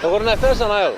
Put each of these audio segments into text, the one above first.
Doğru nəfərsən ayol?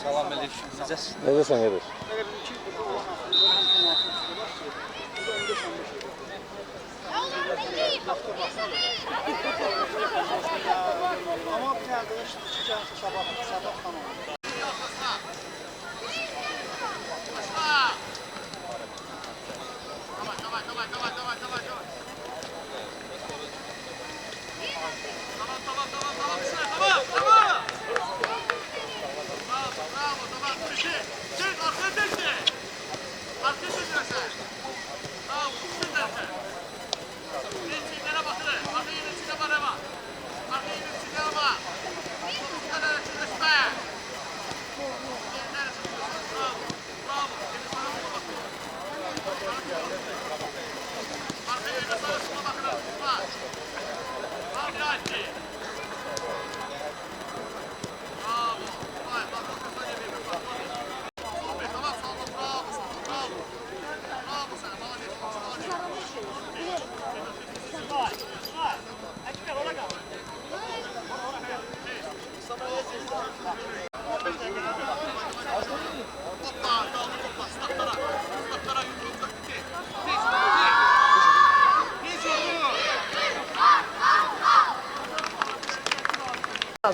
Salam aleyküm. Necəsiz? Necəsən, Edir? Ama bir arkadaş çıkacaksa sabah tamam.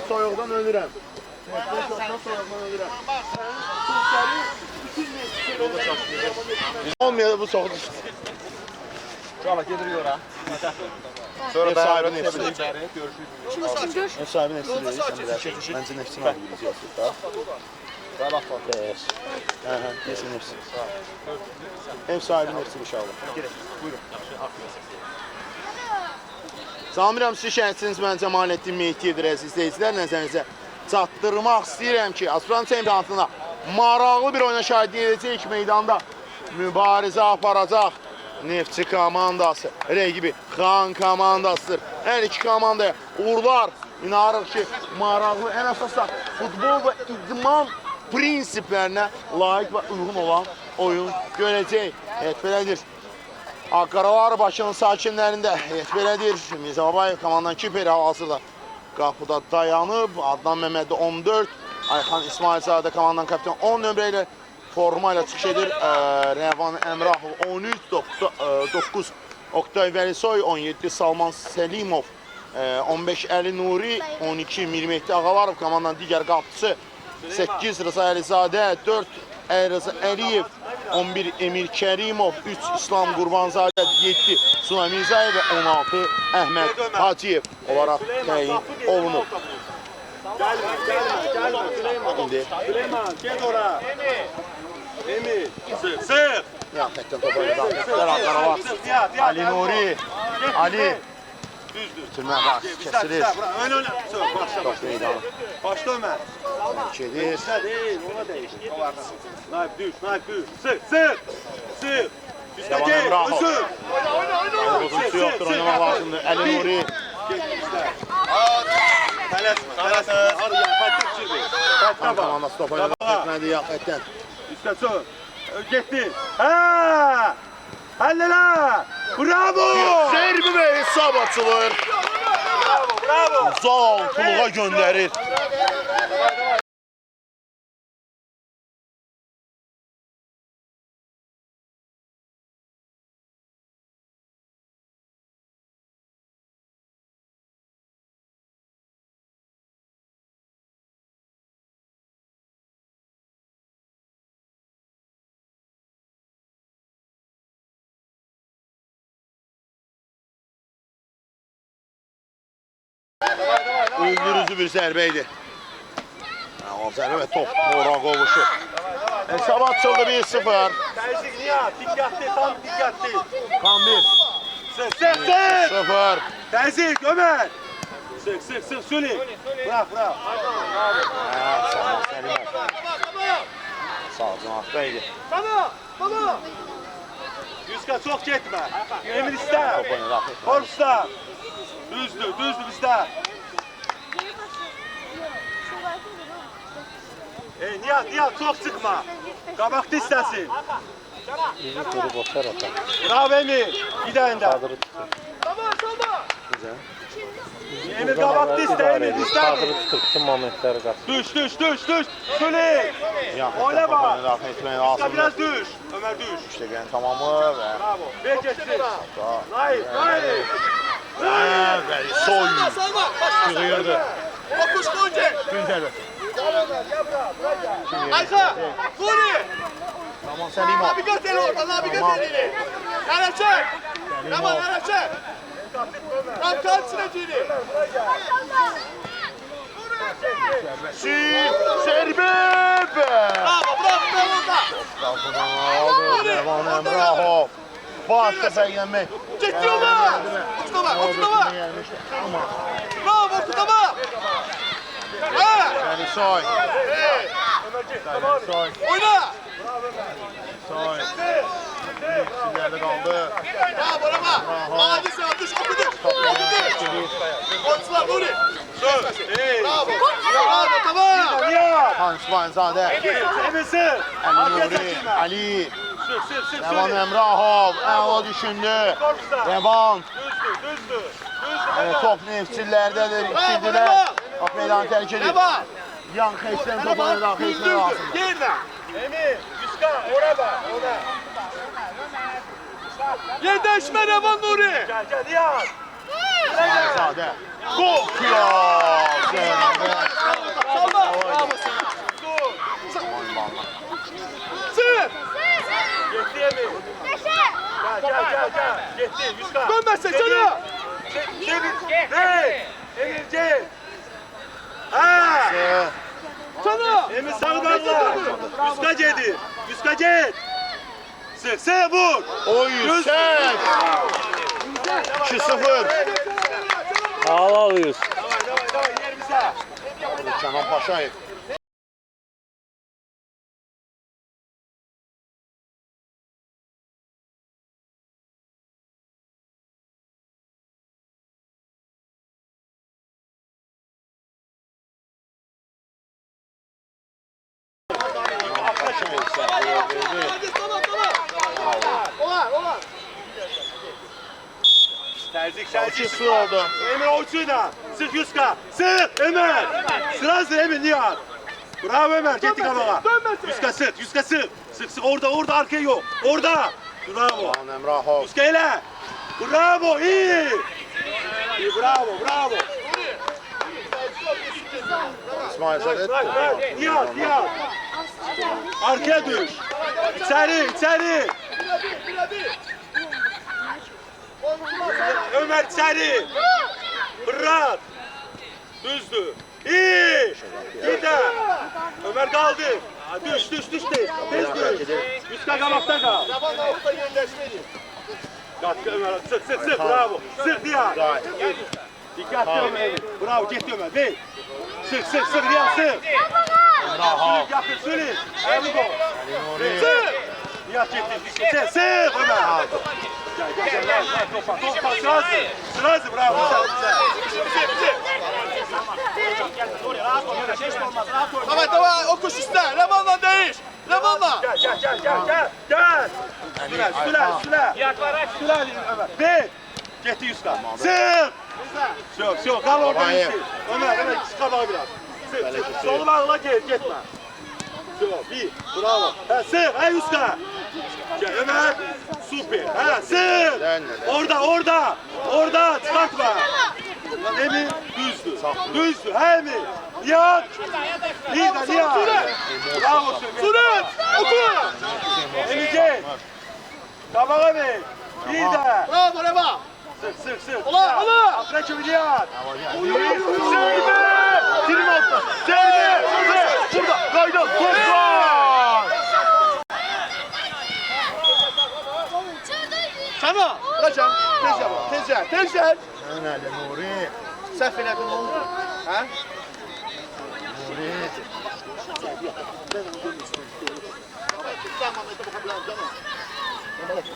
Soyuqdan ölürəm. Soyuqdan ölürəm. Olmuyor bu soğuk. Uşaqlar gedir yora. Sonra da sahibin hepsi. Görüşürüz. Ev sahibin hepsi değil. Bence nefsini alıyoruz yastıkta. Sabah bak. Kesin hepsi. Ev sahibin hepsi inşallah. Buyurun. Samirəm, siz şəhədsiniz, mən Cəmaləddin Mehdiyedir, əziz izləyicilər. Nəzərinizə çatdırmaq istəyirəm ki, Aspirant çempionatına maraqlı bir oyuna şahidlik edəcək meydanda mübarizə aparacaq Neftçi komandası, rəqibi Xan komandasıdır. Hər iki komandaya uğurlar, inanırıq ki, maraqlı, ən əsasda futbol və idman prinsiplərinə layiq və uyğun olan oyun görəcək. Evet, belədir. Qaralar başının sakinlərində belədir. Mirzə Babayev komandanın kiperi hal-hazırda qapıda dayanıb. Adnan Məmmədli 14, Ayxan İsmailzadə komandanın kapitan 10 nömrə ilə forma ilə çıxış edir. Rəvan Əmrahov 13, 9 Oktay Vəlisoy, 17 Salman Selimov, 15 Əli Nuri, 12 Mirmehdi Ağalarov komandanın digər qapıcısı, 8 Rıza Əlizadə, 4 Rıza Əliyev, 11 Emir Kərimov, 3 İslam Qurbanzadə, 7 Suna Mirzayev və 16 Əhməd Hacıyev olaraq təyin olunub. Gəlmə, Süleyman, gel ora. Emir, sıx. Ya, təkdən topa ilə Ali Nuri, Ali. Bitirmə var, kəsilir. Top meydanı. Başla Ömer. Gedir. Değil, ona değiş. Naip düz. Sık. Rəvan Əmrahov. Pozuntusu yoxdur, oynamaq lazımdır. Əli Nuri. Tələsmə. Hadi gel, fayda fikir. Xan komandası topa ilə etmədi, yaxətdən. İşte son. Getdi. Hə! Həllələ! Bravo! Zərbi və hesab açılır. Bravo! Zal puluğa göndərir. Öldürücü bir zərbə idi. O zərbə top ora qovuşur. Hesab açıldı 1-0. Terzik Nihat. Dikkatli, tam dikkatli. Kambir. Sık, sık, sık. 0. Terzik Ömer. Sık, sık, sık. Suli. Bırak, bırak. Sağ ol Selim. Sağ ol Canahtaydı. Yüzka çok gitme. Emir iste. Top oynadı. Korpuslar. Düzdür, düzdür bizde. Nihat çok çıkma. Kabakta istesin. İyi kuru boşar atar. Bravo Emir. Gidende. Çadırı tutur. Emir kabakta iste, Emir Çadırı istesin. tutur. Bütün momentleri kaç. Düş. Suli. Oyna bak. Oyunu daxil etmək Yüzka lazımdır. biraz düş. Ömer düş. İşləgənin tamamı və Bravo. Ver geçsin. Hayır. bəli, soy yığırdı. Gün zərbəsi. Ayka. Suli. Tamam Səlimov. Navigat eli orada. Navigat eli. Karaçay. Tamam Karaçay. Tam karşısına cili. Serbib! Bravo orada. Qapıdan aldı. Rəvan Əmrahov. Baş təfəyyənmək. Ciddi olma. Okutama. Amma Bravo okutama. Ha. Səli soy. Soy. Oyna. Soy. İkisilərdə qaldı. Bravo. Adi sen atış okudu. Oyuncular Nuri. Bravo tamam. Nihat. Hans Vanzadə. Emirsin. Ali Nuri. Ali. Rəvan Əmrahov. Əla düşündü. Rəvan. Düzdür. Top Neftçilərdədir. İkidirlər. Top meydanı tərk edir. Yan Xeysdən topanı daxil etmək lazımdır. Yerine. Emir. Yüzka. Oraya bak. Oraya. Yerdeşme Revan Nuri. Gel Nihat. Vanzadə. Gol kıyas. Salla. Sır. Gitti Emir. Gel. Gitti Yüzka. Dönmezse canı. Emir gel. Ha. Canı. Emir sağdanlar. Yüzka geldi. Yüzka gel. Sık vur. O yüksək. 2-0. Al yüz. Davay yerimize. Kənan Paşayev. Terzik 2-0 oldu. Emir Orçu'yla. Sık Yüzka. Sık Ömer. Sırası Emir Nihat. Bravo Ömer. Gitti kafağa. Yüzka sık. Sık. Orada arkaya yok. Orada. Bravo. Rəvan Əmrahov. Yüzka ile. Bravo. İyi. Bravo. İsmail Sədet. Nihat. Arkaya düş. İçeri. Ömer içeri. Fırlat. Düzdü. İyi. Gider. Ömer kaldı. Düş değil. Tez düş. Yüzka kabakta kal. Katkı Ömer. Sık. Bravo. Sık Nihat. Dikkatli Ömer. Bravo. Gitti Ömer. Değil. Sık Nihat sık. Əmrahov. Yakın sürün. Ayağını gol. Ali Nuri. Sık. Nihat gitti. Sık Ömer. Gel. Topa sırası. Bravo. Давай, okuş üstte. Lemanla değiş. Lemanla. Gel. Süle. Süle Ömer. Bir. Gitti Yüzka. Sık. Yok. Kal orada gitsin. Ömer çıkar biraz. Sık. Solu bağla gitme. Bir. Bravo. Sık. Hey Yüzka. Gel Ömer. Süper. Sık. Orada. Çıkartma. Emin düzdü. Emin. Nihat. Nihat. Bravo. Surat. Oku. Emin gel. Tamam Emin. İyi de. Bravo Reva. Sık. Ola. Akra kimi Nihat. Serbe. Tirim altına. Serbe. Burada. Qaydan. Top var. tez gel. Önəli Nuri. Səhv elədin, ne oldu? Hə? Nuri.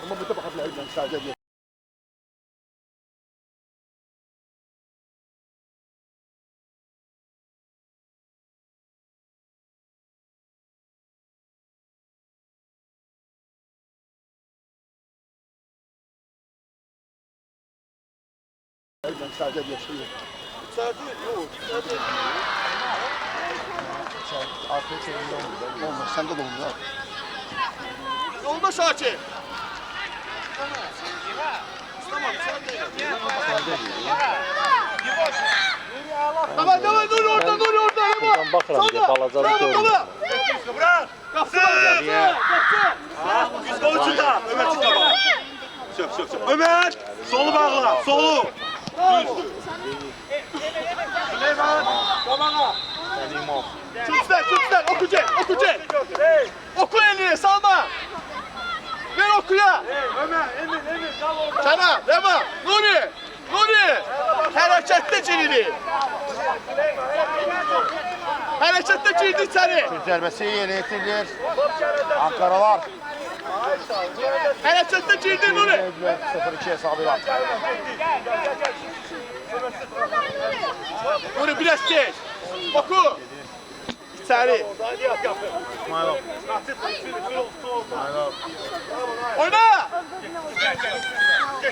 Ama burada baxa bilərim, sadəcə. Sadəcə yaşayır. İçeride yok. İçeride. Artık şeyinde olmaz. Sen de olmaz. Yolda Şakir. Tamam tamam dur orada dur orada. Buradan bakıram diye balacalı görmüyorum. Bırak. Kapsın. Yüz gol çıta. Ömer çıta bak. Söp. Ömer. Solu bağla. Solu. Düz. Süleyman. Kamana. Əlimov. Çüksler. Okucu. Oku elini salma. Ver okuya. Ömer. Emin. Kal orada. Sana devam. Nuri. Harekette çiğnedi. Harekette çiğnedi içeri. Zərbəsi yerinə yetirilir. Ankaralar. Harekette çiğnedi Nuri. 0-2 hesabıyla. Nuri biraz tez. Oku. İçeri. İsmailov. Oyna.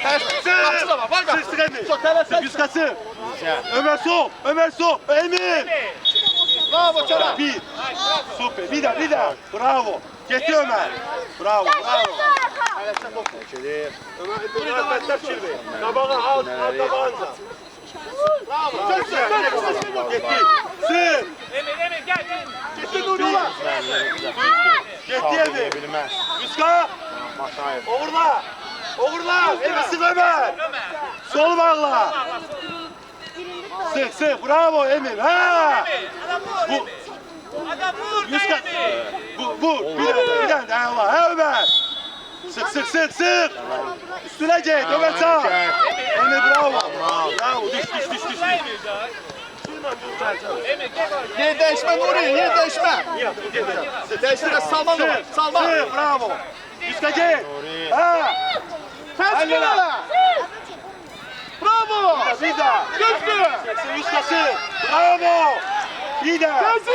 Kapsına bak. Var Sık Emin. Çok telaş. Yüz kası. Ömer sol. Emin. Bravo Çana. Bir. Süper. Bir daha. Bravo. Getir Ömer. Bravo. Çekilir. Ömer Fettah Çirbi. Kabağa al tabağınca. Bravo. Getir. Sık. Emin gel. Gitti Nuri ulan. Getir Emin. Bilmez. Yüzka. Maşayev. Uğurla. Emin sık Ömer. Sol bağla. Sık. Bravo Emin. Ha. Bu. Adam vur Yüzka. Vur. Bir tane. Allah. Ha Ömer. Sık. Üstüne git. Ömer sağ. Emin bravo. Bravo. Düş. Yer değişme Nuri. Yer değişme. Değiştirme salma Nuri. Salma. Sık. Bravo. Yüzka git. Ha. Ters gel. Bravo. Bir daha. Gözlü. Yüzkası. Bravo. Bir daha. Gözlü.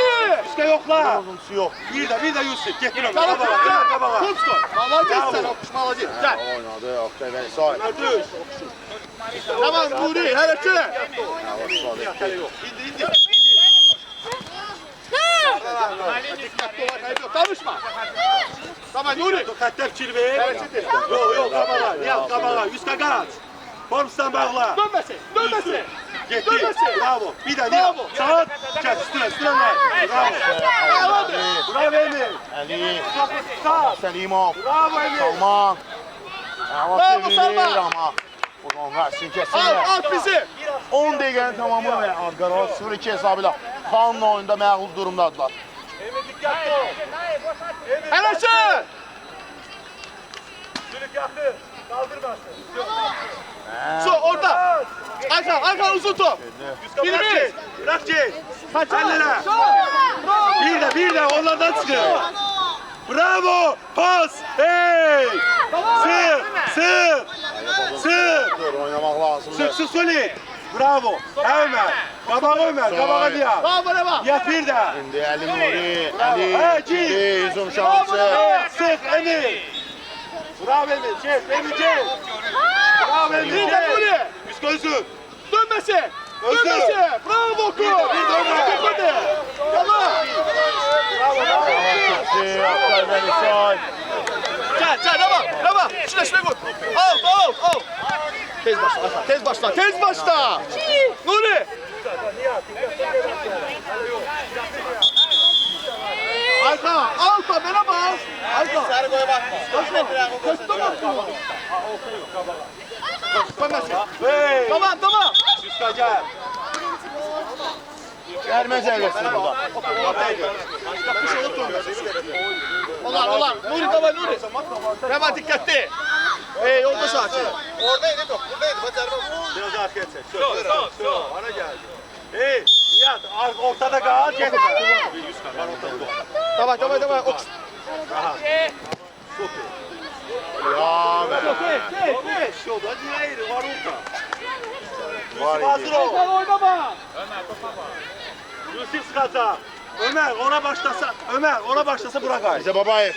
Yüzka yokla. Uzunsu yok. Bir daha Yusuf. Getir onu. Tamam. Kabağa. Tut koy. Malacı sen okuş malacı. Gel. Oynadı. Oktay Bey. Sağ. Düş. Tamam Nuri. Hareket. Konuşma. Tamam Nuri. Kattep Çirbi. Yok kabağa. Yok kabağa. Yüzka kaç. Formstan bağla. Dönmesin. Getir. Dönmesin. Bravo. Bir daha. Bravo. Saat. Çek üstüne ver. Bravo. Bravo Emin. Ali. Sağ. Selimov. Bravo Emin. Salman. Bravo, Salman. Ama. Onlar kesinlikle. Al bizi. 10 dəqiqənin tamamı və Ankara 0-2 hesabıyla Xanla oyunda məğlub durumdadılar. Emin dikkatli ol. Hareket. Sürük yakın. Kaldırmasın. Şu orada. Arkan uzun top. Birimiz. Bırak git. Kaç Ellere. Bir de onlardan çıkıyor. Bravo. Pas. Hey. Sık. Oynamaq lazımdır. Sık Solid. Bravo. Ömer. Kabağa diye. Bravo ne var? Yap bir de. İndi Əli Nuri. Bravo. Əli. Hücum şansı. Sık Emin. Bravo Emin. Emin gel. Bravo Emin. Bir de Nuri. Üst gözü. Dönmesin. Bravo Oku. Bir dönme. Tamam. Oktay Bey. Sağ. Gel devam. Şuleşme gol. Al. Tez başla. Nuri. Arka. Alta bana bas. Arka. Sarı koya bakma. Tamam. Üst gel. Gəlmə zərbəsi burada. Olan. Nuri. Hemen dikkatli. Ey yolda sakin. Oradaydı top. Buradaydı. Bacarma. Biraz arkaya çek. Sol. Bana geldi. Hey, Nihat ortada kal. Gel. 100 kal. Var ortada. Давай. Rahat. Çok iyi. Ya be. Şurada hayır var orada. Var Yusuf hazır idi. ol. Yusuf sıkacak. Ömer ona başlasa bırak ay. Bize Babayev.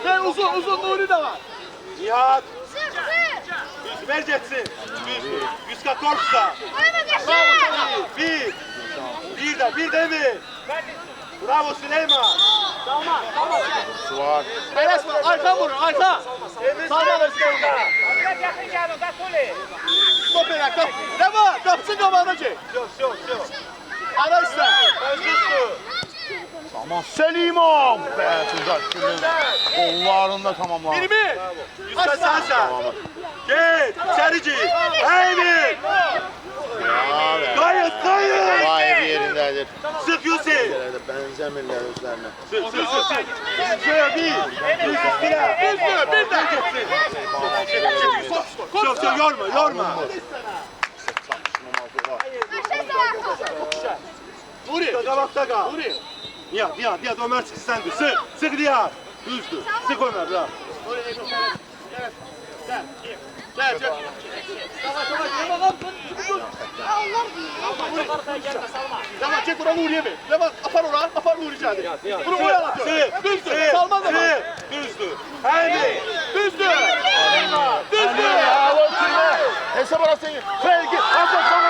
Hey uzun Nuri de var. Nihat. Düz ver geçsin. Düz. Yüzka korksa. Bir de mi? Bravo Süleyman. Var. Enes arka vurun arka. Sağdan versin. Biraz yakın gel o da Tole. Stoper kap. Ne var? Kapsın kabağına çek. Yok. Ara işte. Özgürsün. Tamam Selimov. Be Tuzak Gül'ün kollarında tamamlandı. 20. Yüzka sensen. Git. İçerici. Emin. Ya be. Kayıt. Babayev yerindedir. Sık Yusuf. Benzemirler özlerine. Sık. Şöyle bir. Yusuf bir de. Çok yorma. Nuri. Kabakta kal. Nuri. Nihat Ömer çıksın sen de. Sık Nihat. Düzdür. Sık Ömer bırak. Gel. Tamam çek buranı Nuri'ye mi? Levan apar Nuri geldi. Bunu oyalatıyor. Düzdür. Salman da var. Düzdür. Haydi. Düzdür. Ya o kime? Hesap arası. Felgi. Hasan sana.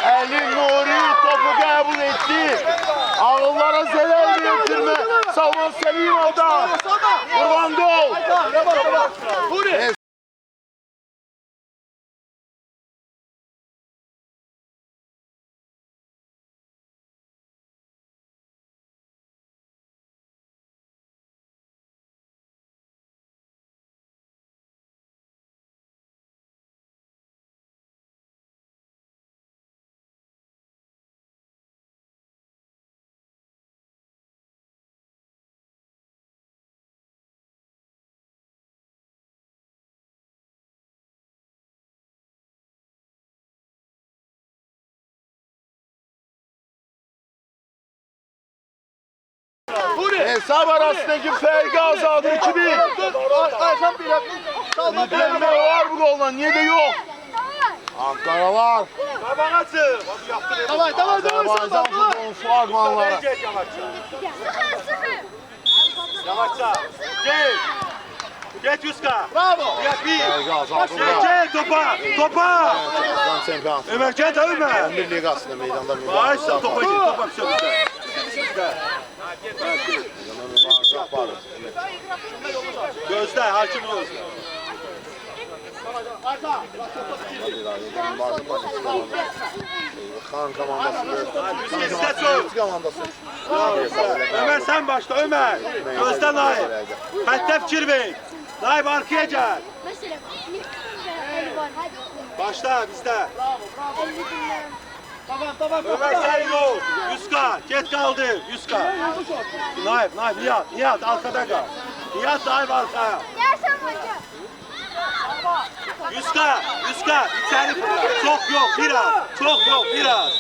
Ali Nuri topu kabul etti. Ağıllara zelal getirme. Salman Selimov'da. Kurban gol. Levan. Nuri. Hesap arasındaki Felgi azaldı 2-1. Arkan bir yakın. Salman Yüklenme var bu golda. Niye de yok? Ankaralar. Kabağa çık. Tamam. Azerbaycan futbolun flagmanları. Yavaşça. Geç Yuska. Bravo. Nihat bir. Felgi azaldı. Gel topa. Azerbaycan şampiyonu. Ömer gel Ömer. Bir ligasında meydanda Başla mübarek topa git. Topa söyle. var. Gözde, hakim gözde. Xan komandası. Komandası. Ömer sen başla Ömer. Gözde Naib. Hatta fikir ver. Naib arkaya gel. Mesela eli var hadi. Başla bizde. Tamam. Ömer sen yok. Yuska. Get kaldı. Yuska. Naib. Nihat arkada kal. Nihat Naib arkaya. Dersen hocam. Yuska. İçeri fırla. Çok yok biraz.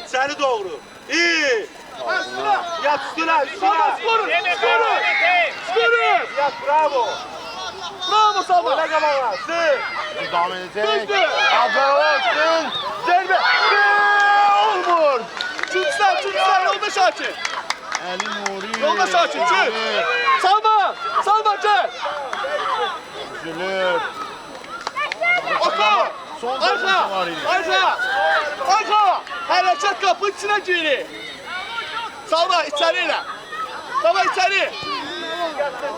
İçeri doğru. İyi. Nihat üstüne. Skorun. Nihat bravo. Bravo Salman. Öyle kabağa. Sır. Devam edecek. Ankaralar. Zerbe. Olmur. Çıksın yolda Şakir. Ali Nuri. Yolda Şakir çık. Salman gel. Üzülür. Oku. Son dakika var idi. Arka. Hareket kapı içine giri. Salman içeriyle. Tamam içeri.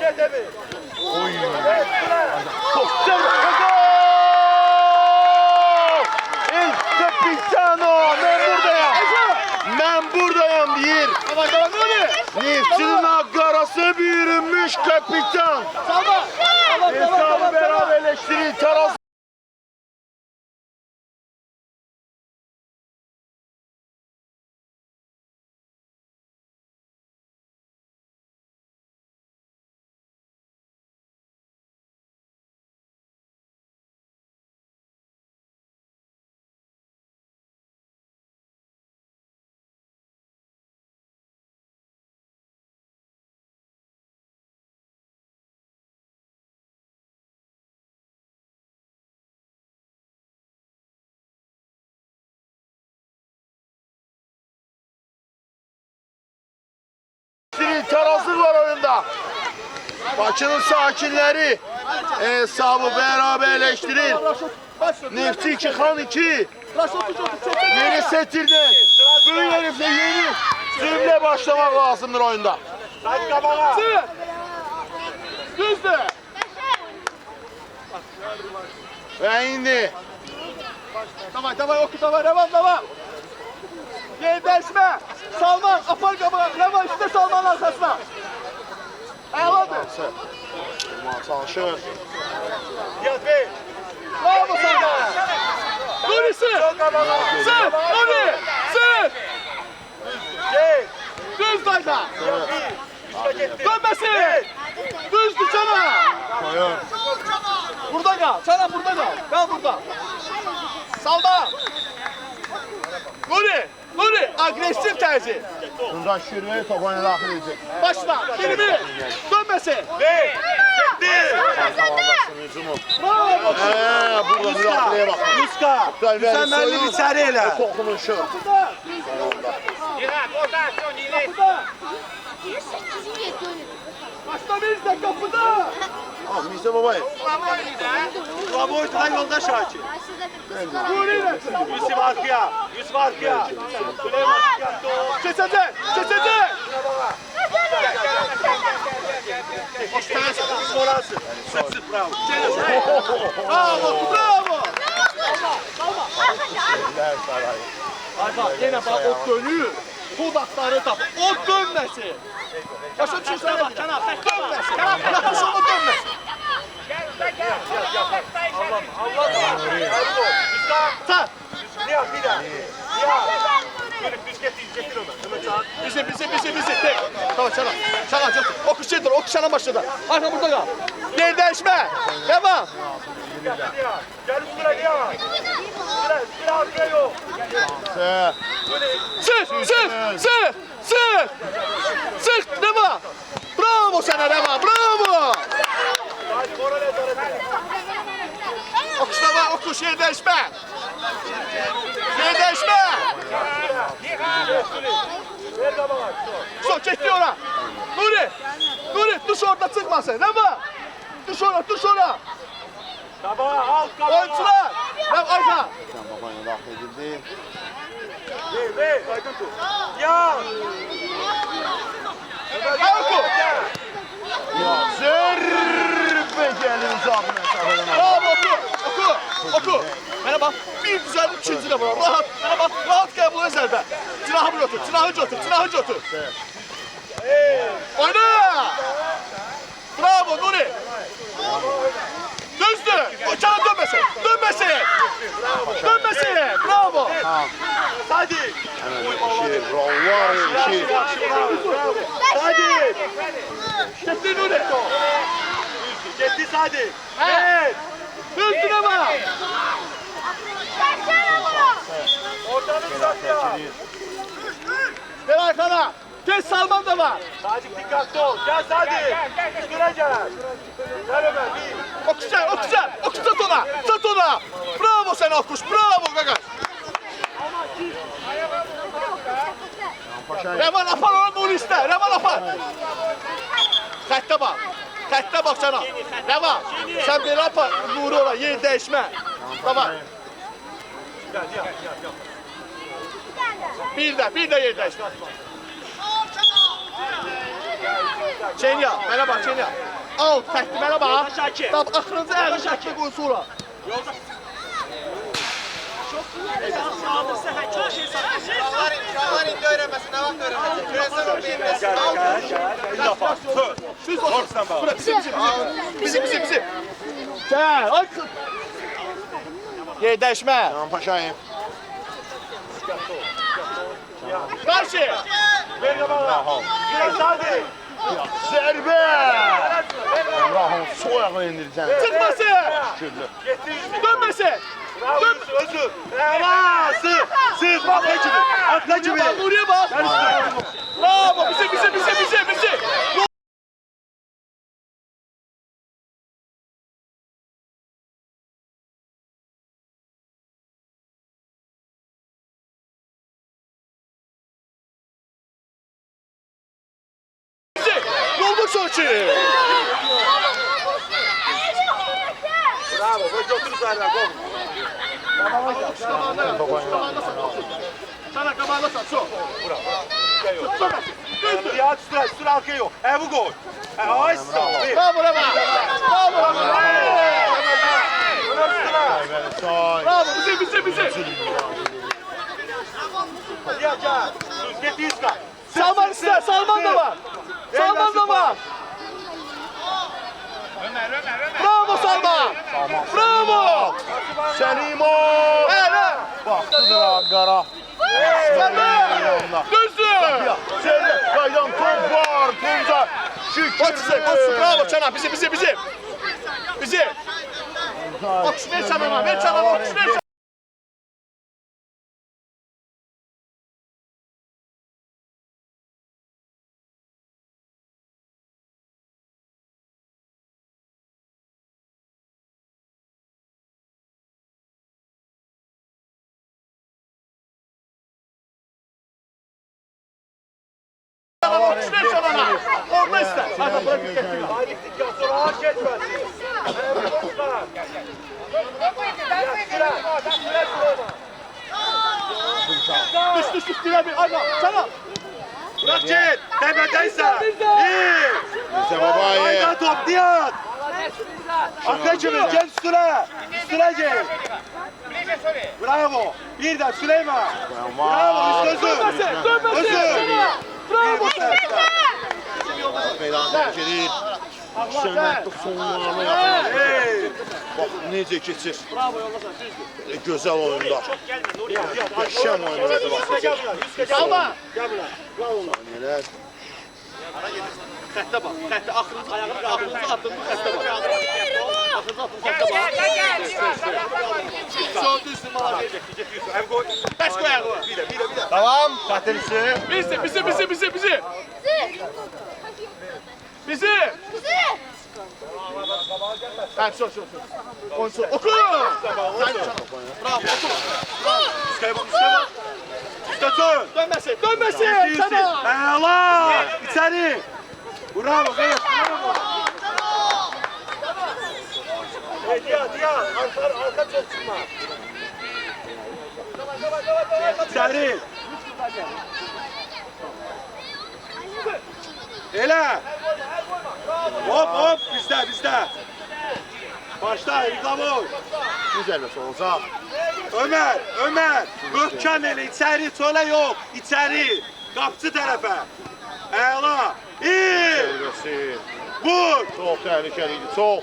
Gel tabii. Oy. El Capitano. Ben buradayım deyir. Tamam Nuri. Neftçinin akgarası büyürünmüş kapitan. Salman. Hesabı beraberleştirir. Taras itirazlık var oyunda. Bakının sakinleri hesabı beraberleştirir. Neftçi 2, Xan 2. Yeni setirden. Böyük herifle yeni zümle başlamak lazımdır oyunda. Hadi kabağa. Düzdür. Ve indi. Davay, oku, davay, devam. Yerleşme. Salman, apar kabağa. Levan üstte Salman'ın arkasına. Ayaladır. Çalışır. Yat bey. Bravo sana. Nuri sır. Sır. Nuri. Sır. Çek. Düz dayda. Üste gitti. Dönmesin. Düz düşene. Burada kal. Sana burada kal. Kal burada. Salma. Nuri. Agresif tercih. Bundan şürveye top oyuna daxil edecek. Başla. Birimi. Dönmesin. Bey. Gitti. Bravo. Burada müdaxileye bak. Yuska. Sen benimle bir seri elə. Toxunuşu. Yine rotasyon ile. Kapıda. 8-7 oynadı. Başla bir de kapıda. Mirsə babayı. Raboy daha yolda Şakir. Aslında bir Nuri ile. Yusuf arkaya. Yusuf arkaya. Süleyman çıkarttı o. Kesecek. Orası. Sık bravo. Bravo. Ayfa yine bak o dönüyor. Budakları tap. O dönmesin. Başa düşürsen bak kenar. Dönmesin. Kenar sonra dönmesin. Sen. Nihat bir daha. Nihat. Gelip düz getir onu. Hemen çağır. Bizi. Tek. Tamam çana götür. Oku şeydir. Oku çana başladı. Ayfa burada kal. Yer değişme. Devam. Nihat. Gel üstüne Nihat. Üstüne arkaya yok. Sık. Devam. Bravo sana devam. Bravo. Hadi moral ederim. Okuşlama, okuş, yer değişme. Ver kabağa. Sok, çekti ona. Nuri, düş orada çıkmasın, değil mi? Düş ona. Kabağa al kabağa. Oyuncular. Ayfa. Top oyuna daxil edildi. Bey. Aydın tut. Ya. Oku. Zərbə gəlir uzaq məsafədən. Bravo, oku. Bana bak, bir güzel ikinci de var. Rahat gel buna zərbə. Cinahı götür. Oyna. Bravo, Nuri. Düzdür. O kana dönmesin. Bravo. Hadi. Şir, bravo, şir. Hadi. Gitti Nuri. Gitti hadi. Evet. Düzdür ama. Oradan uzat ya. Gel arkana. Geç Salman da var. Sadece dikkatli ol. Gel hadi. Üstüne gel. Gel Ömer. Bir. Oku sat ona. Bravo sen Okuş. Bravo Gagas. Revan apar ona Nuri iste. Revan apar. Xəttə bax sana. Revan. Sen bir apar Nuri ola. Yer değişme. Tamam. Bir de yer değişme. Çenya, mənə bax Çenya. Out, xətti mənə bax. Tam axırıncı əli şəkli qoy sonra. İmkanlar indi öğrenmesin, ne vakit öğrenmesin. Küresel o beğenmesin. Bir defa. Düz Korksan bak. Bura bizim. Gəl, ay. Yer dəyişmə. Tamam paşayım. Qarşı. Ver kabağa. Gel hadi. Zərbə! Rahim soyağı indirəcəm. Çıxması. Şükürlü. Dönməsin. Özür. Bravo. Sık. Bak ne gibi. Atla gibi. Nuriye bak. Bravo. Bizi. ki. Bravo. Böyle götür üzerine. Gol. Sana kabarlasan çok. Nihat üstüne arkaya yok. Bu gol. Ay sağ ol. Bravo bravo. Bravo. Bravo bize. Nihat gel. Düz git Yüzka. Salman ister. Salman da var. Bravo Salman. Bravo. Selimov! Evet. Baxdıdır Ankara. Düzdür. Qaydan top var, Tunca. Koçse, bravo Çanak, bizi. Bizi. Otuş ver Çanak'a, ver. Orada ister. Hadi bırak gitsin. Sonra ağaç geçmez. Düş, dile bir. Hadi, Çanak. Bırak git. Tepedeysen. İyi. Bizə babayı. Hayda top Nihat. Akıcımız gel üstüne. Üstüne gel. Bravo. Birden Süleyman. Bravo. Özür. Bravo. Meydan tərk edir. Şənətli sonlarına yaxın. Hey. Bax, necə keçir. Gözəl oyunda. Qəşəm oyunda. Salma. Saniyələr. Xəttə bax. Xəttə axırıncı ayağını axırıncı attın bu xəttə bax. Axırıncı attın xəttə bax. Son düzdür mala verəcək. Bəs qoy ayağı. Tamam. Katilisi. Bizi. Ha, şu. Kontrol. Oku. Bravo. Üskaya bak. Üskatun. Dönmesin. Çanak. Allah. İçeri. Bravo. Evet. Nihat. Arka çok çıkma. İçeri. Elə. Hop bizdə. Başla İqamoy. Güzel bir olacaq. Ömer. Möhkəm elə içəri, çölə yox. İçəri. Qapçı tərəfə. Əla. İyi. Çevrəsi. Vur. Çox təhlükəli idi, çox.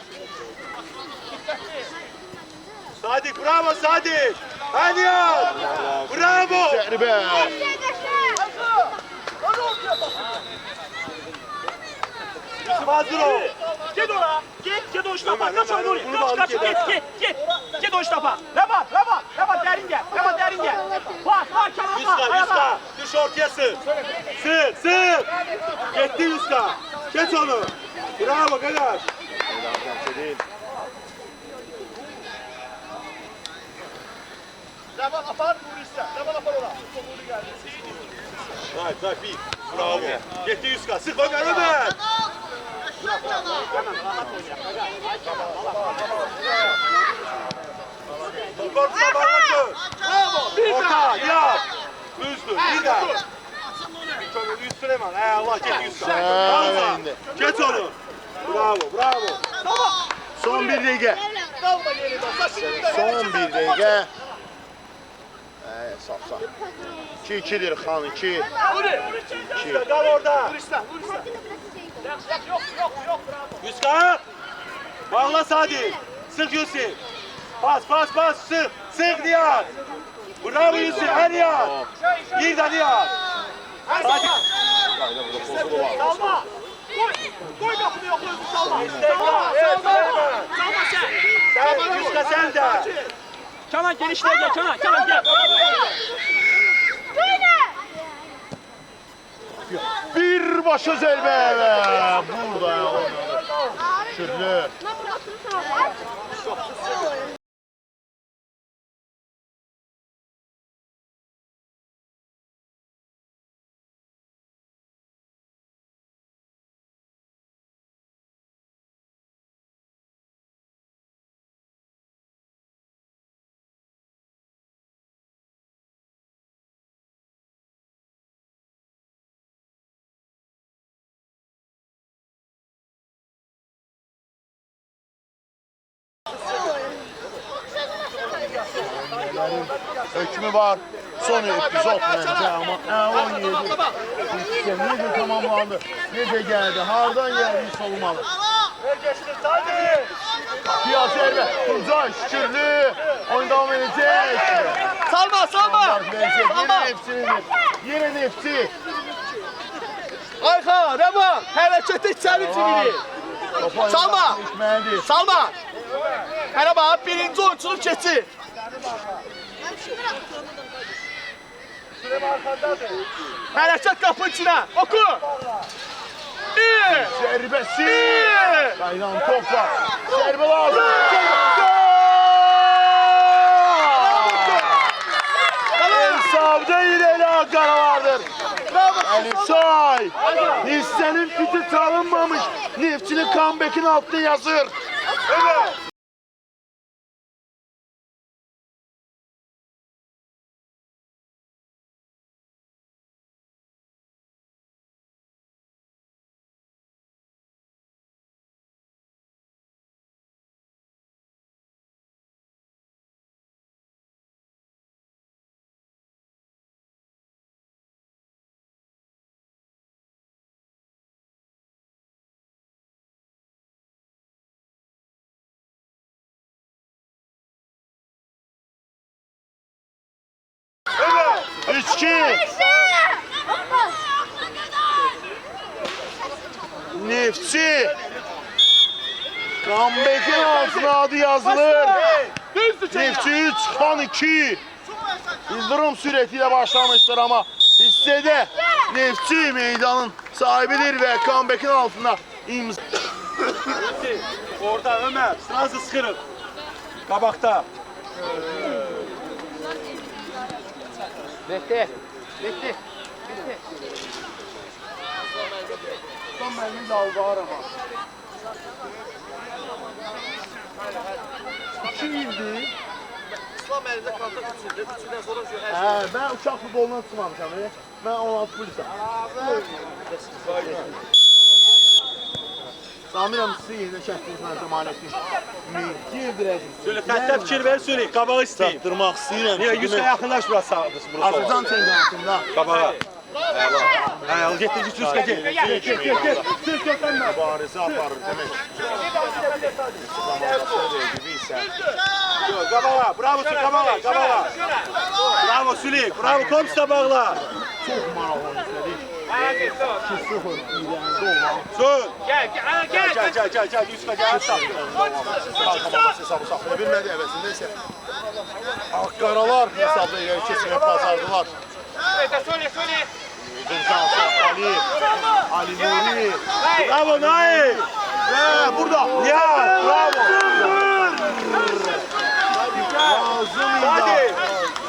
Sadiq, bravo Sadiq. Hədiyat. Bravo. Zərbə. Yusuf hazır ol. Git ora. Git o iştapa. Ömer, Kaç oyun oraya. bunu da alıp gider. Git o iştapa. Rabat derin gel. Bak Kenan. Yuska. Düş ortaya sığ. Sığ. Gitti Yuska. Geç onu. Bravo Gadaş. Rabat apar Nurista. Rabat apar ora. Nuri geldi. Hayır, bir. Bravo. Gitti Yuska. Sık Ömer. Korkma bağlatın. Bravo. Orta, yap. Düzdür, bir daha. Çok üst Süleyman. Allah get Yuska. Alma. Geç onu. Bravo. Son bir dəqiqə. Dalma yerine. Son bir dəqiqə. Saf. 2-2'dir Xan, 2. Yuska kal orada. Nurista. Yok bravo. Yuska. Bağla Sadi. Sık Yusuf. Pas. Sık Nihat. Bravo Yusuf. Her Nihat. Bir de Nihat. Hadi. Salma. Koy kapını yok Salma. Sen Yuska sen de. Kenan genişler gel Kenan gel. Birbaşa zərbə və burada Şürlü. hakemlərin hökmü var. Son epizod məncə, amma əla yedi. Sistem necə tamamlandı, necə gəldi, hardan gəldi hiss olmalı. Piyaz Erbə, Tuncay Şükürlü, oyun devam edəcək. Salma, salma! Yine Neftçi'nin, yine Neftçi. Ayxan, Rəvan, hərəkətə içəri çivirir. Salma! Salma! Hələ bax, birinci oyunçunu keçir. Hərəkət qapı içinə, oku! Zərbəsi! Qaydan topla, zərbə lazım. Hesabda yine Ankara vardır. Ali Say, hissenin fiti çalınmamış, Neftçinin comeback'in altına yazır. Evet. İçki. Neftçi. Comeback'in altına adı yazılır. Neftçi 3, kan 2. Yıldırım süretiyle başlamıştır ama hissede Neftçi meydanın sahibidir ve comeback'in altına imza. Orada Ömer, sırası sıkırık. Kabakta. Bitti. Bitti. Bitti. Son benim dalga arama. 2 ildir. İslam əlində kontak içində, içindən sonra Ben uçak futbolundan tutmamışam. Ben 16 polisəm. Samirəm sizi yerinə çəkdiniz mən zəmanətini. Girdirəcək. Şöyle xəttə fikir ver, söyle, kabağı istəyim. Çatdırmaq istəyirəm. Niye, 100 yaxınlaş burası. Azərbaycan çempionatında. Kabağa. Hə, getdi, git, üstə get. Get. Sırf götürmə. Mübarizə aparır demək. Kabağa, bravo Süleyk, kabağa. Bravo Süleyk, bravo komşuda bağla. Çox maraqlı izlədik. 2-0 irəlidə olan. Söz. Gel. Gel, üstə gel. Hesabı saxlaya bilmədi, əvəzində isə Akkaralar hesabda irəli keçməyə bacardılar. Söyle. Uzun şansı Ali Nuri. Bravo Nail. Ve burada Nihat, bravo. Lazım idi.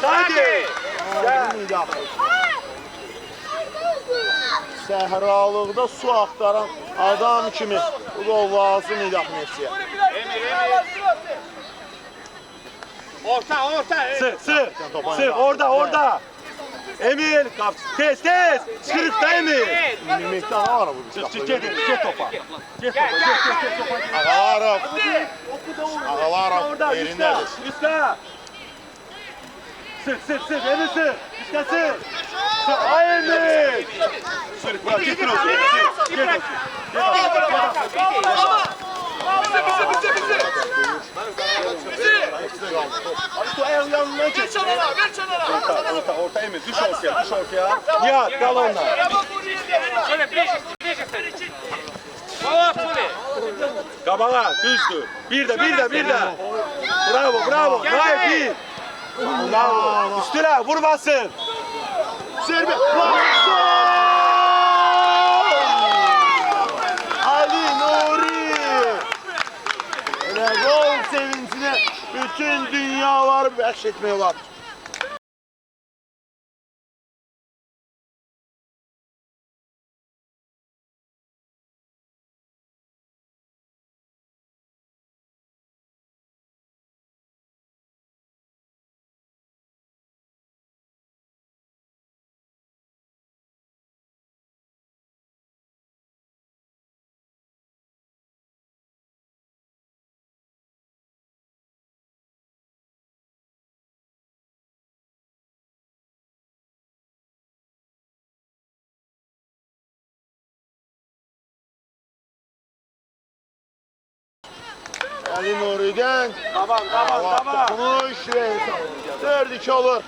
Hadi. Lazım idi. Səhralıqda su axtaran adam kimi bu da lazım idi Neftçiyə. Orta. Sır, orada. Emil, kap, tez. Çıkırıkta Emil. Mehmetli Ağarov. Get topa. Ağalarov yerindedir. Üstə. Sır, Emil sır. Üstə sır. Ay Emil. Sır, bırak, getir olsun. Abi ayağın yanına geç. Ver çanara. Orta Emil, düş ortaya. Nihat, kal onunla. Söyle, ближе. Söyle. Kabağa, düzdür. Bir de. Bravo. Nail bir. Bravo. Üstüne, vurmasın. Serbe. Ali Nuri. Ve gol sevincine bütün dünyaları bəxş etmək olar. Ali Nuri'den. Tamam. 4-2 olur.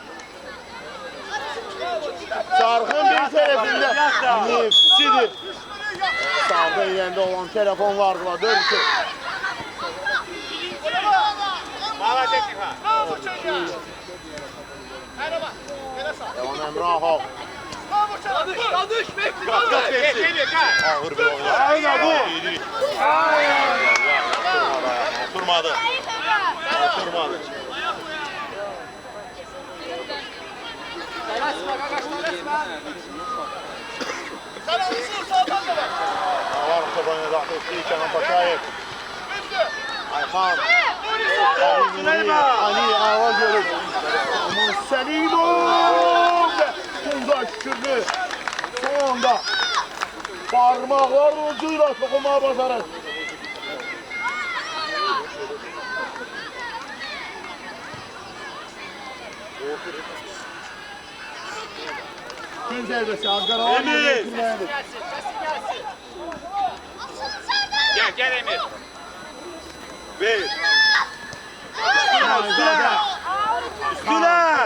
Çarxın bir tərəfində Nefsidir. Sağda yerində olan telefon vardı. 4-2. Молодец, Иха. Devam Emrahov. Danış, Mehdi, Kaç danış. Gel. Ağır bir oyun. Aynen bu. Oturmadı. Var Kobanya daxilsi Kenan Paşayev. Ayxan. Ali Ağa görür. Aman Səlimov. Tunda şükürdü. Son anda parmaqlar ucuyla toxunmağa bacarır. Gün zərbəsi Azqaralar Emir. Gel Emir. Ver. Üstüne.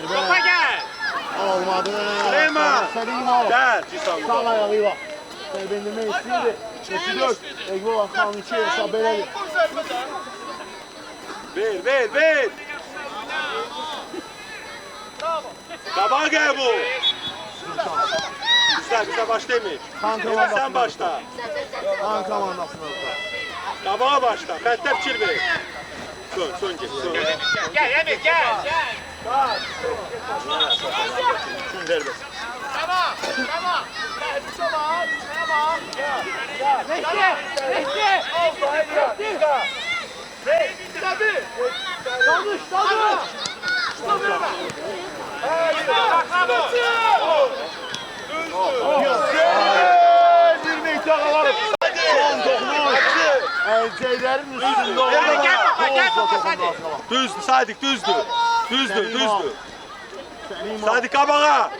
Topa gel. Olmadı. Süleyman. Səlimov. Gel. Cisam. Sağ ayağı var. Serbendirme istəyirdi. 4 Egol Aslan 2 hesab elədi. Ver. Kabağa gel bu. Bize başlamayın. Emir sen başla. Han komandasına. Kabağa başla. Xəttə fikir ver. Son gel. Gel Emir gel. Gün zərbəsi. Bir metre alalım. Son dokunuş. Elceylerin üstünde olan. Gel topa hadi. Düzdür Sadik, düzdür. Sadik kabağa.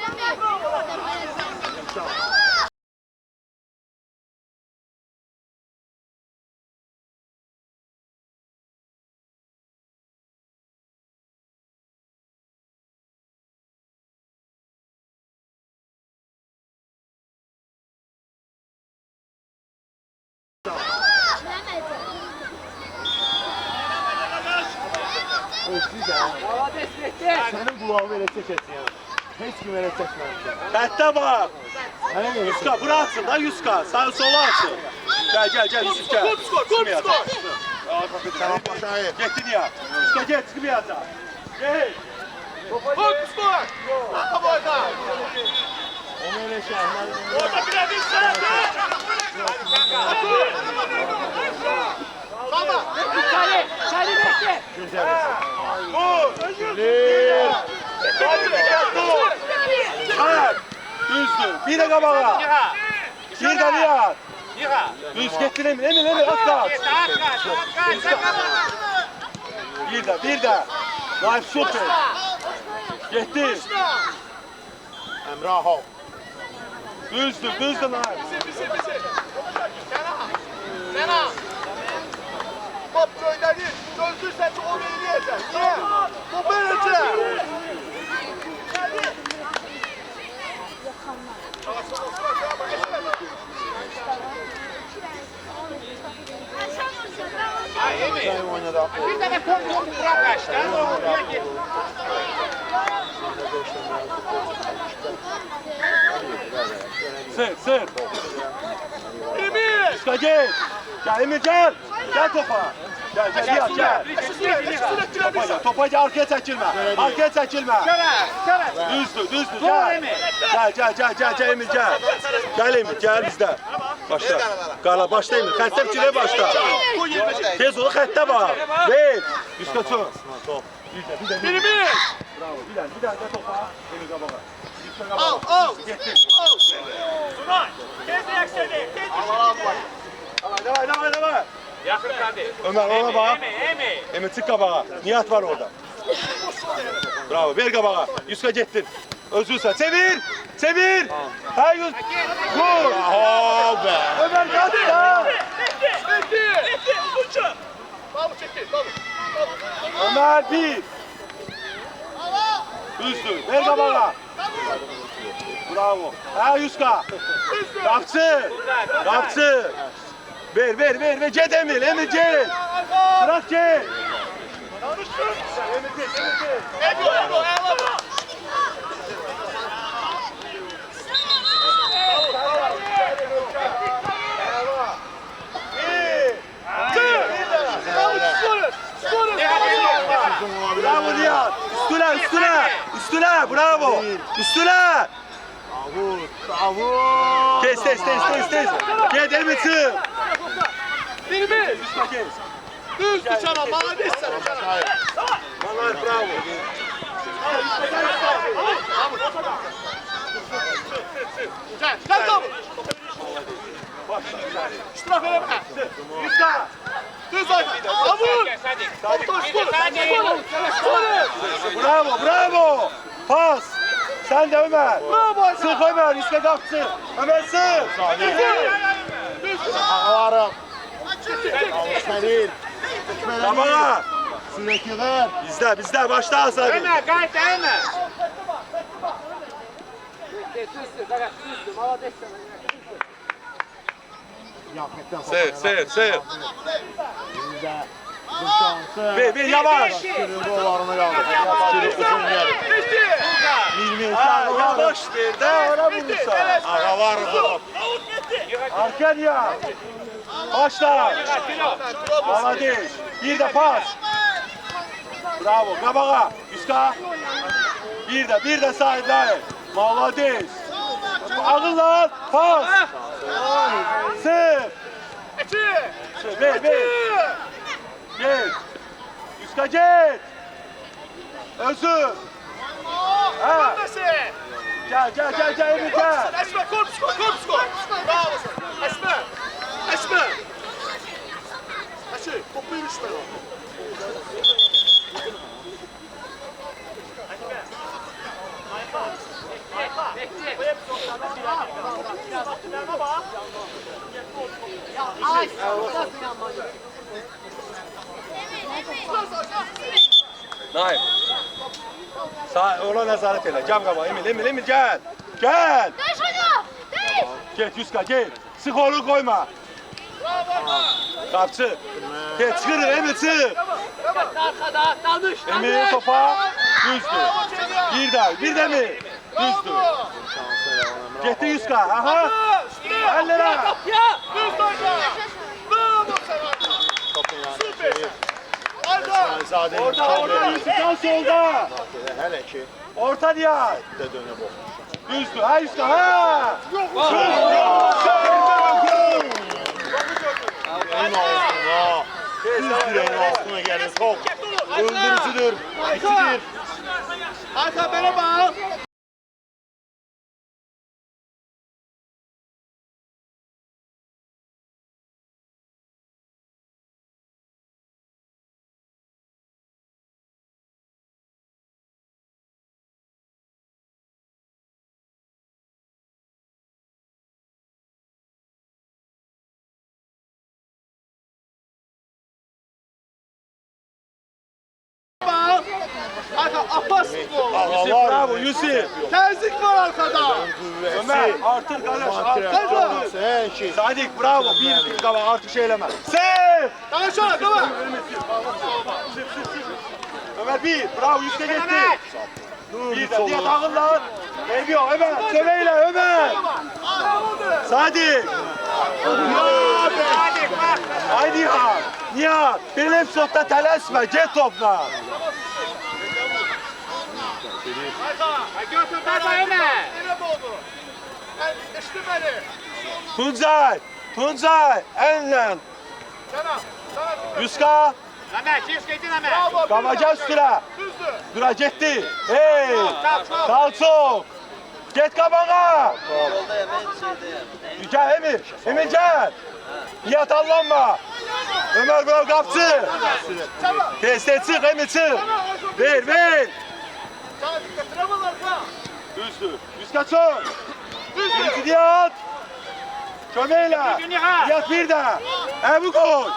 Senin kulağını böyle çekeceksin yani. Hiç kim öyle çekmemiş. Xəttə bax. Hani ne? Yuska, bura açın da Yuska. Sağ sola açın. Gel Yusuf gel. Çıkmayacaq. Kenan Paşayev. Getdin ya. Yuska gel, çıkmayacaq. Gel. Onu öyle şahlar. Güzel. Hayır. Düzdür. Bir de kabağa. Iha. Bir de Nihat. Iha. Düz getdin Emir. At da. Bir de. Life super. Getdin. Emrahov. Düzdür Naim. Top göndərir, gözlürsə ki, onu eləyəcək. Niyə? Bu böyəcək. Ay Emir. Güzel oynadı. Bir tane top bırak kaçtı. Oraya git. Sır. Emir! Yuska gel. Gel Emir gel. Gel topa. Gel Nihat gel. Topa gel, arkaya çəkilmə. Düzdür. Gel Emir gel. Gel Emir gel bizdə. Başla. Qala başla Emir. Xəttə fikirə başla. Tez ol xəttə bax. Ver. Yuska çox. Bir də. Bravo. Bir də topa. Emir qabağa. Al. Getdi. Tez reaksiyonu. Davay. Yakın hadi. Ömer ona bak. Emir. Emir çık kabağa. Nihat var orada. Bravo. Ver kabağa. Yuska gettin. Özürsen. Çevir. Ha Yus. Vur. Bravo be. Ömer kaç ya. Mehdi! Uzun Davut çekil, Davut. Ömer bir. Düzdür. Ver kabağa. Bravo. Ha Yuska. Kapçı. Kapçı. Ver. Cet Emil. Emil cet. Bırak cet. Emil cet. Ego. Bravo Nihat. Üstüne. Bravo. Üstüne. Davut. Tez. Get Emil çık. Bir. Yuska kes. Düzdü Canan, bana desene Canan. Vallahi bravo. Gel Davut. İştiraf edeme. Yuska. Düz Ayhan. Davut. Bravo. Pas. Sen de Ömer. Bravo. Sık Ömer. Yuska kapçı. Ömer sık. Ağlarım. İsmail. Kabağa. Sürekliler. Bizde. Başla Hasan. Ömer, qayıt, Ömer. Seyir. Ver yavaş. Sürüldü olarına kaldı. Sürü uzun gelir. Yavaş ver de ara vurursa. Ağa var mı? Arkan ya. Başla. Maladeş. Bir de pas. Bravo. Kabağa. Yuska. Bir de sahipler. Maladeş. Ağırlan. Pas. Sık. Ver. Gel. Yuska gel. Özür. Ha. Gel Emir gel. Esme, korpus. Bravo. Esme. Topu yürüsme. Naim. Sağ ona nazaret eyle. Cam kaba. Emil gel. Gel. Dön şunu. Dön. Gel Yuska gel. Sık onu koyma. Kapçı. Gel çıkırır Emil çık. Arkada danış. Emil topa. Düzdür. Bir de mi? Düzdür. Gitti Yuska. Aha. 50 lira. Düz oyna. Bravo sana. Süper. Hayda. Orta Yuska solda. Hele ki. Orta diye. De dönüp o. Düzdür. Ha Yuska ha. Yüreğin altına. Düz yüreğin altına gelir top. Öldürücüdür. İtidir. Arka bana bak. Arka Abbas bu. Yusuf bravo Yusuf. Terzik var arkada. Ömer artır kardeş. Sadik bravo. Bir kaba artık şeyleme. Sev. Danışana tamam. Ömer bir. Bravo Yusuf'a gitti. Bir de diye takırlar. Geliyor Ömer. Söveyle Ömer. Sadik. Haydi ya. Nihat. Benim hep softa telaşma. Get topla. Götür, Ömer. Nereye oldu? İşte beni. Tuncay. Enlen. Sana. Yuska. Ömer, çift geldin Ömer. Kamaca üstüne. Düzdü. Dura gitti. Hey. Sağ çok. Get kabağa. Gel Emir gel. Nihat allanma. Ömer bravo kapçı. Teste çık Emir çık. Ver. Sana dikkatine arka. Düzdür. Yuska çok. Birisi Nihat. Kömeyle. Nihat bir de. Bu gol.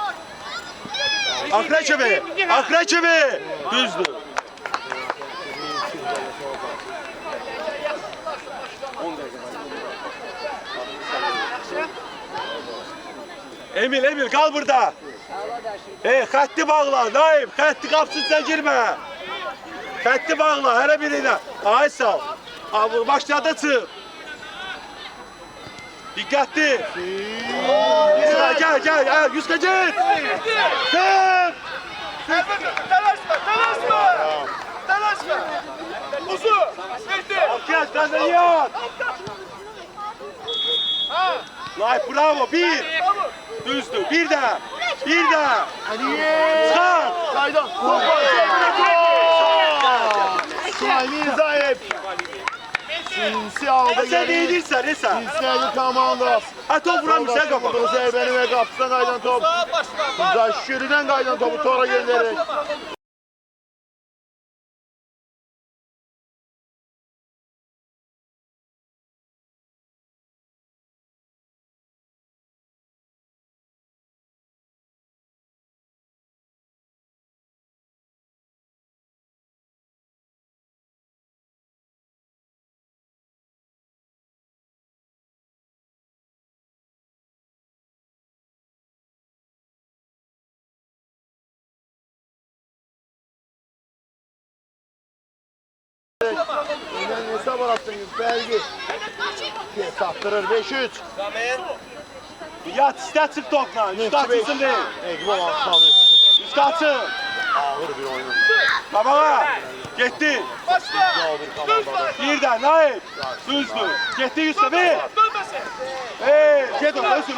Akra kimi. Akra kimi. Düzdür. Emil kal burada. Xətti bağla, Naim, xətti qapsızsa girmə. Xətti bağla, hər birinə. Ay sağ. Başladı çıx. Diqqətli. Gəl, Yuska get. Çıx. Tələsmə. Uzun. Alkış, qazanıyor. Naim, bravo, bir. Düzdür, bir daha. Çıkar. Qaydan. Top var. Sami Zayep. Sinsi aldı. Sen değilirsen, Esa. Sinsi komanda. Ha top vuramırsan kafa. Zeybe'nin ve kapısından qaydan top. Zaşşürüden qaydan topu tora göndererek. Yine hesap arattınız belki. Sattırır 5-3. Yat iste çık topla. Üstü açılsın değil. Ekbo Sami. Üstü açıl. Ağır bir oyun. Baba. Gitti. Güzel bir komanda. Bir daha Naim. Düzdür. Gitti Yusuf. Bir. Git onu. Özür.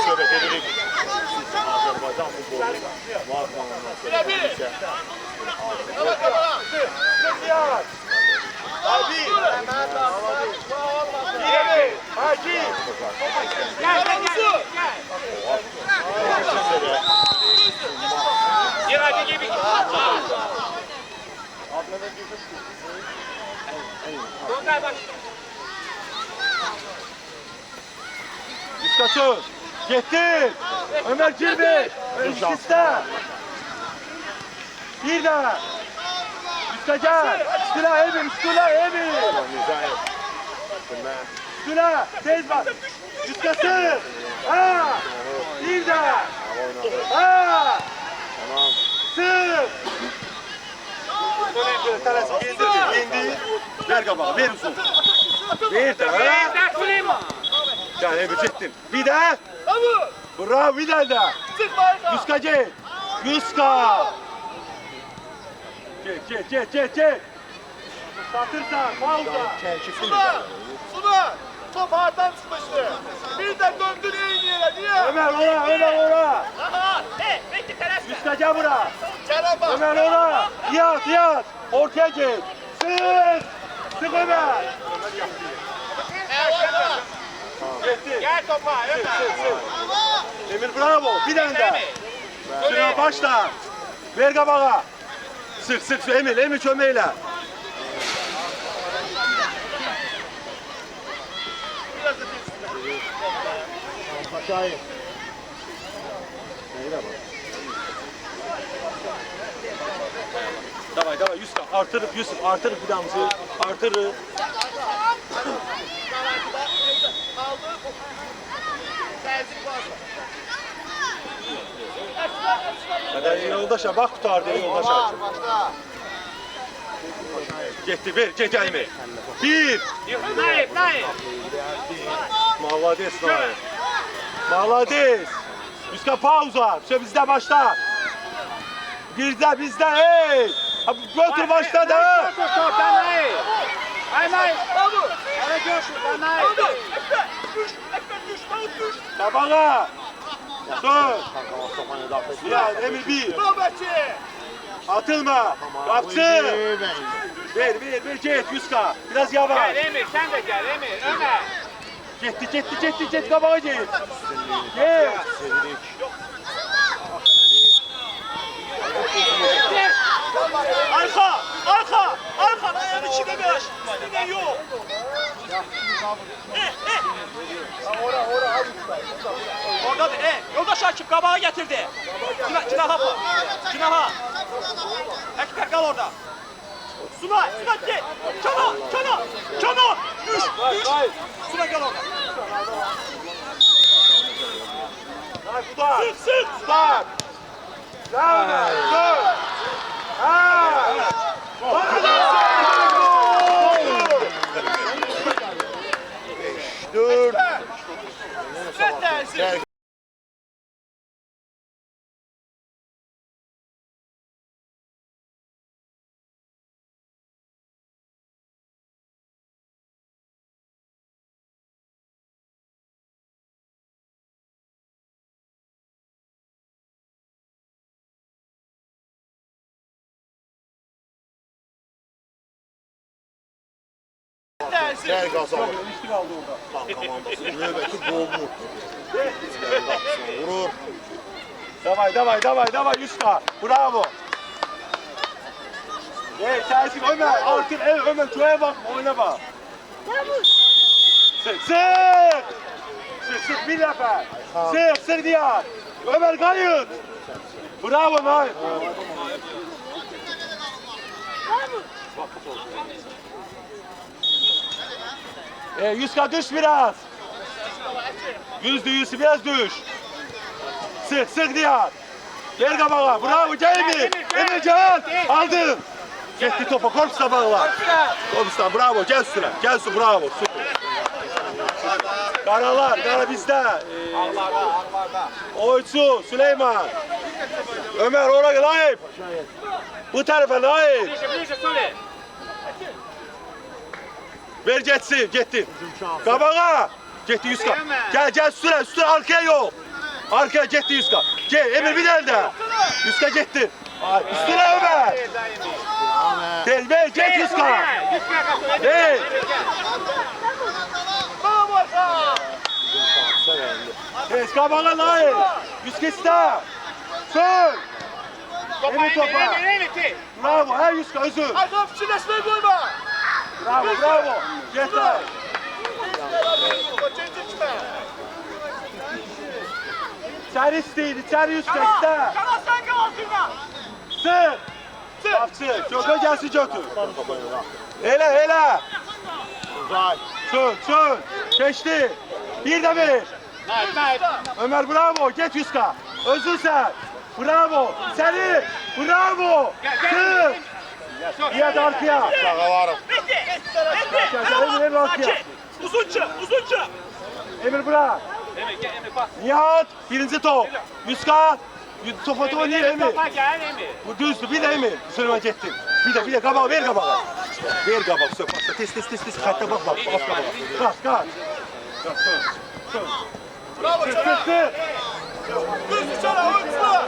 Söhbət edirik. Azərbaycan futbolu. Üskaçı. Gitti. Ömer girdi. İkiste. Bir daha. Üska gel. Üstüne Emin. Üstüne. Tez bas. Üskası. Ha. Bir daha. Ha. Sık. Talası indi. Ver kabağı. Ver usul. Bir daha. Gel Emin çektin. Bir daha. Bravo bir daha. Yuska gel. Yuska. Çek. Satırsan pauza. Suna. Top ağırdan çıkmıştı. Bir de döndün en yere. Niye? Ömer ora. Bekle telaş. Yuska gel bura. Kerem bak. Ömer ora. Yat. Ortaya gel. Sık Ömer. Gitti. Gel topa Ömer. Emir bravo. Bir tane daha. Şuna başla. Ver kabağa. Sık Emir çömeyle. Aşağıya. Davay Yusuf artırıp bir damızı artırır. Hadi yoldaşa bak tutar diye yoldaşa. Gitti ver Emir. Bir. Naim. Malades Naim. Malades. Yuska pauza. Bizde başla. Bizde hey. Götür başla da. Toptan Naim. Ay Naim. Hadi görüşürüz Naim. Düş. Tabağa. Dur. Ya Emir bir. Nöbetçi. Atılma. Kapçı. Ver git Yuska. Biraz yavaş. Gel Emir sen de gel Emir. Ömer. Gitti kabağa git. Git. Arka. Ayağın içine ver. Üstüne yok. Oradadır. Yoldaş Akif qabağa getirdi. Günaha bu. Günaha. Tək qal orada. Suna gel. Kana. Düş. Suna gel orada. Sık. Bak. Dur. Gel qazanır. Komandası növbəti qolunu. Vurur. Davay Yuska. Bravo. Sensin Ömer. Artık Ömer köye bakma oyuna bak. Sık bir defa. Sık diğer. Ömer kayıt. Bravo Ömer. Yuska düş biraz. Yüzü biraz düş. Sık diğer. Gel kabağa. Bravo Cemil. Emir Can. Aldın. Gitti topa. Korpus'la bağla. Korpus'tan bravo. Gel üstüne. Gel üstüne. Bravo. Süper. Kara bizde. Oyçu Süleyman. Ömer oraya layıp. Bu tarafa layıp. Ver geçsin. Gitti. Kabağa. Gitti Yuska. Gel üstüne arkaya yok. Arkaya gitti Yuska. Gel Emir bir elde. Yuska gitti. Üstüne Ömer. Ver git Yuska. Ver. Kabağa layıp. Yuska iste. Sür. Emir topa. Bravo. Her Yuska özür. Arka fıçılaşmayı koyma. Bravo. Yeter. İçeri isteydi. İçeri Yuska iste. Kana sen kal altında. Sık. Kapçı. Köpe gelsin götür. Hele. Sür. Geçti. Bir de bir. Ömer bravo. Geç Yuska. Özür sen. Bravo. Seni. Bravo. Sık. Nihat arkaya. Emir arkaya. Uzunca. Emir bırak. Nihat. Birinci top. Yuska. Topu oynuyor Emir. Bu düzdü. Bir de Emir. Süleyman gitti. Bir de kabağa ver kabağa. Ver kabağa. Tez. Hatta bak. Az kabağa. Kaç. Bravo Çana. Düz Çana oyuncular.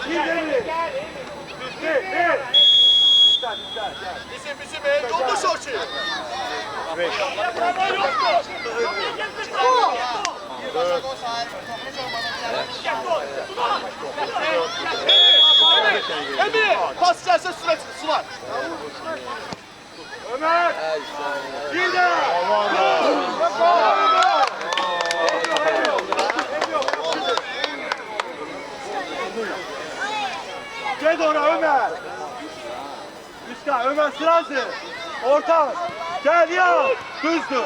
Bir de Emir. Bir. Bizim yoldaş Orçu. Yapama yoktu. Emir, pas gelse sular. Ömer. Bir de. Gel oraya Ömer. Üstka Ömer sırası. Orta. Gel ya. Düzdü.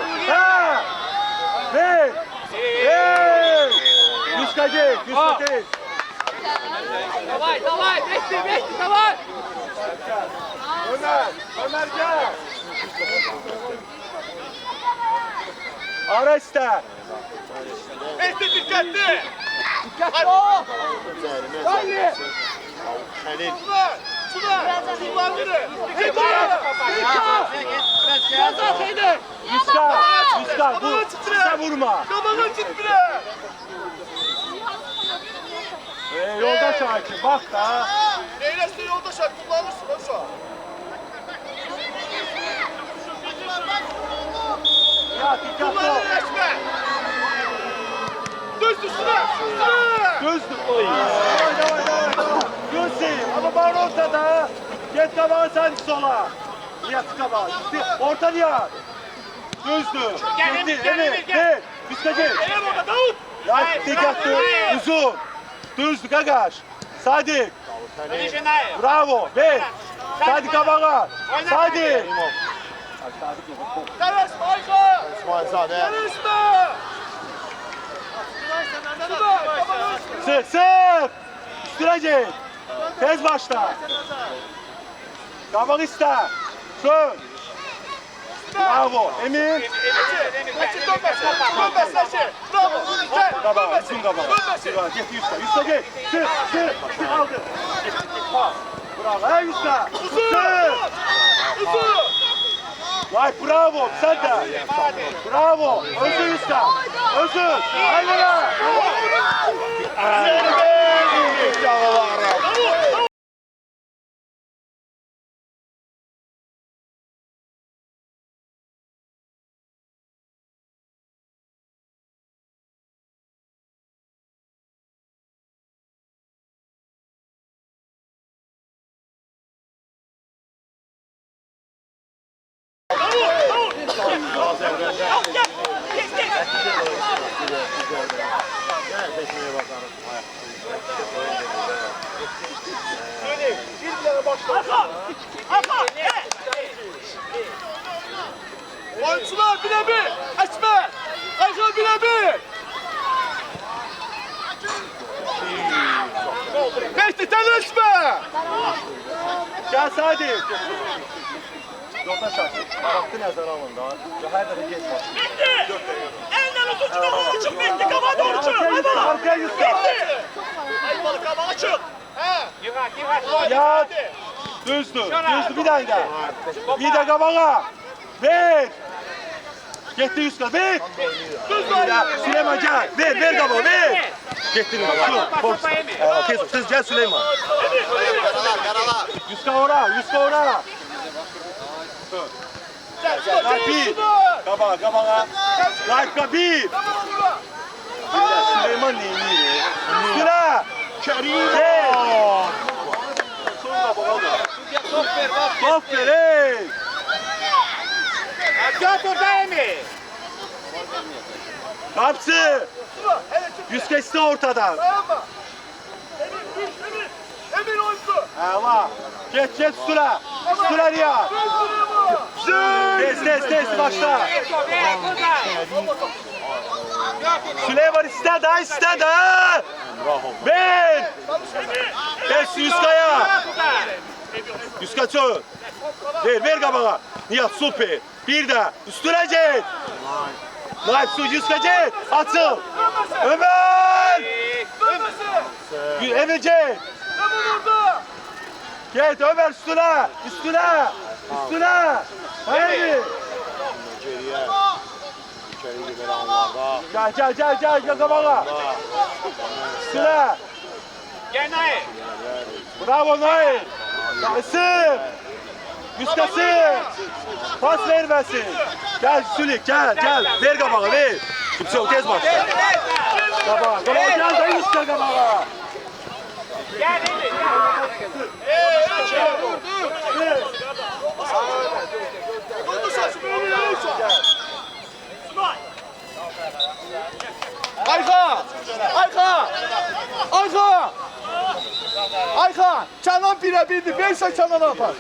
Hey. Üstka gel. Давай, вместе, давай! Ömer gel. Ara iste. Dikkatli. Haydi! Halil. Sular biri. Biraz ataydı! Üstka bu. Size vurma. Kabağa çık bire. Yoldaş Hakim bak da. Neyleşti yoldaş Hakim kullanırsın Orçu. Ya dikkat ol. Kullanırleşme. Düz üstüne. Düzdür. Davay. Gülsün ama var ortada. Get kabağı sen sola. Nihat tıka bak. Orta Nihat. Düzdür. Gitti. Emir. Ver. Üste gel. Ya dikkatli. Uzun. Düzdür Gagaş. Sadik. Bravo. Ver. Sadik kabağa. Sadik. Tələsmə Ayxa! İsmailzadə. Tələsmə! Sık. Üstüne gel. Tez başla. Kabak iste. Sön. Bravo. Emir. Bravo! Kabak. Bütün kabak. Git üstte. Üstte gel. Sık. Aldı. Pas. Bravo. Hey üstte. Sık. Vay bravo. Sen de. Bravo. Özür üstte. Özür. Haydi ya. Oyuncular birebir! Açma! Ayxa birebir! Mehdi tələsmə! Gel Sadik. Yolda şaşır. Baktı nəzər alın da. Her dəfə geç baş. Mehdi! Əllə uzun qabağa çıx Mehdi, qabağa doğru çıx! Arkaya yüzde. Ayvalı qabağa çıx! Yat. Düzdür. Bir tane daha. Bir de kabağa. Ver. Gitti Yusuf. Ver. Süleyman gel. Ver kabağa. Ver. Gitti Yusuf. Tez gel Süleyman. Yusuf ora. Bir. Kabağa. Raifka bir. Süleyman neyini? Süre. Kerim. Aferin. Göt orada Emir. Kapsı. Yüz kesti ortadan. Emir oyuncu! Ela. Geç süre. Süre ya. Tez başla. Süleyman iste de. Ben. Tez Yüzkaya. Yüzka çöl. Ver kabağa. Nihat süper. Bir de üstüne git. Naip su Yüzka git. Açıl. Ömer. Emir git. Git Ömer üstüne. Haydi. İçeri gibi anlarda. Gel kabağa. Üstüne. Gel Nail. Bravo Nail. Isır. Yüzkası. Pas vermesin. Gel Sülük gel. Ver kabağa ver. Kimse yok tez başla. Kabağa gel de Yüzka kabağa. Gel Emir. Ayxa! Kənan birəbirdir, versə Kənana apar.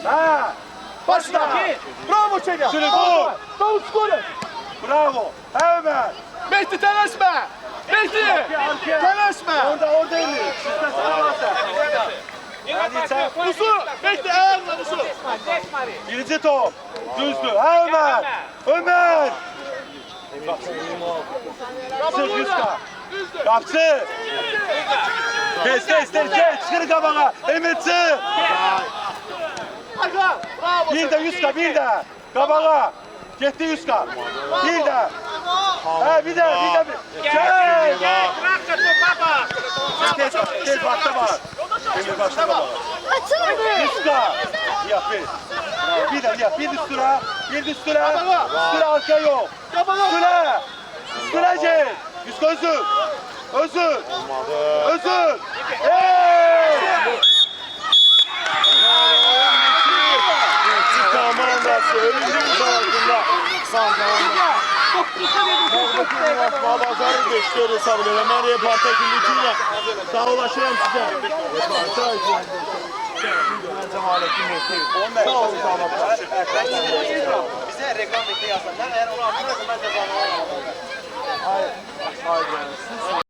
Ha. Başla! Bravo Kenan! Sülük vur. Davut skorer! Bravo. Hemen. Mehdi tələsmə! Mehdi! Tələsmə! Orada indir. Sizde sana varsa. Hadi sen. Usu! Mehdi ayağınla Usu! Birinci top. Düzdü. Ömer. Sık Yüzka. Kapsı. Tez. Çıkır kabağa. Emir çık. Bravo! Bir de Yüzka. Kabağa. Gitti Yüzka. Bir de. Bir de. Gel. Bırak topa bak. Tez başta var. Emir başta var. Yüzka. Yapın. Bir de üstüne. Üstüne arkaya yok. Üstüne gel. Yüzka özür. Hey! Ölümcül savaşında Santraman'da. Bazarı gösteri hesab edirəm. Mən reportaj ilə sağlaşıram sizə. Mən Cəmalettin Mehdiyev. Sağ olun, sağ olun. Bize reklam metni yazsınlar. Eğer onu anlamazsa ben de zamanı Hayır, hayır.